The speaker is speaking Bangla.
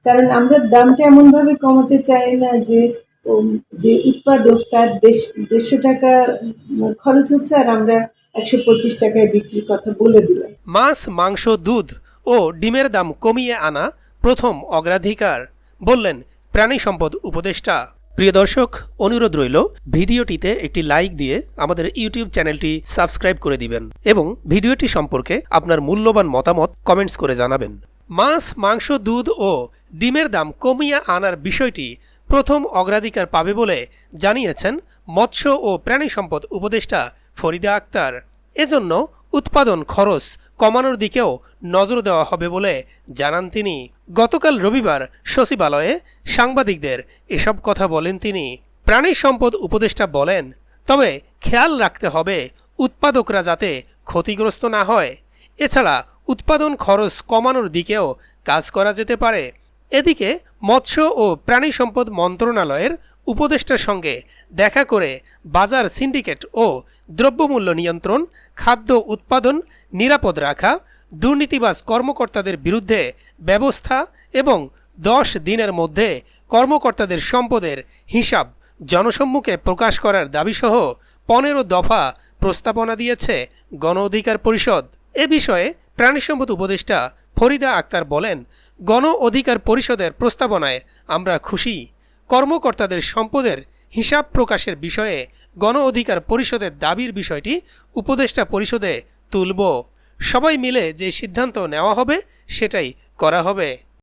কারণ আমরা দামটা এমনভাবে কমাতে চাই না যে যে উৎপাদক তার 150 টাকা খরচ হচ্ছে আর আমরা 125 টাকায় বিক্রির কথা বলে দিলাম। মাছ, মাংস, দুধ ও ডিমের দাম কমিয়ে আনা প্রথম অগ্রাধিকার, বললেন প্রাণী সম্পদ উপদেষ্টা। প্রিয় দর্শক, অনুরোধ রইল ভিডিওটিতে একটি লাইক দিয়ে আমাদের ইউটিউব চ্যানেলটি সাবস্ক্রাইব করে দিবেন এবং ভিডিওটি সম্পর্কে আপনার মূল্যবান মতামত কমেন্টস করে জানাবেন। মাছ, মাংস, দুধ ও ডিমের দাম কমিয়ে আনার বিষয়টি প্রথম অগ্রাধিকার পাবে বলে জানিয়েছেন মৎস্য ও প্রাণী সম্পদ উপদেষ্টা ফরিদা আক্তার। এজন্য উৎপাদন খরচ কমানোর দিকেও নজর দেওয়া হবে বলে জানান তিনি। গতকাল রবিবার সচিবালয়ে সাংবাদিকদের এসব কথা বলেন তিনি। প্রাণী সম্পদ উপদেষ্টা বলেন, তবে খেয়াল রাখতে হবে উৎপাদকরা যাতে ক্ষতিগ্রস্ত না হয়। এছাড়া উৎপাদন খরচ কমানোর দিকেও কাজ করা যেতে পারে। এদিকে মৎস্য ও প্রাণী সম্পদ মন্ত্রণালয়ের উপদেষ্টার সঙ্গে দেখা করে বাজার সিন্ডিকেট ও দ্রব্যমূল্য নিয়ন্ত্রণ, খাদ্য উৎপাদন নিরাপদ রাখা, দুর্নীতিবাজ কর্মকর্তাদের বিরুদ্ধে ব্যবস্থা এবং 10 দিনের মধ্যে কর্মকর্তাদের সম্পদের হিসাব জনসম্মুখে প্রকাশ করার দাবিসহ 15 দফা প্রস্তাবনা দিয়েছে গণ অধিকার পরিষদ। এ বিষয়ে প্রাণী সম্পদ উপদেষ্টা ফরিদা আক্তার বলেন, গণ অধিকার পরিষদের প্রস্তাবনায় আমরা খুশি। কর্মকর্তাদের সম্পদের হিসাব প্রকাশের বিষয়ে গণ অধিকার পরিষদের দাবির বিষয়টি উপদেষ্টা পরিষদে তুলব। সবাই মিলে যে সিদ্ধান্ত নেওয়া হবে সেটাই করা হবে।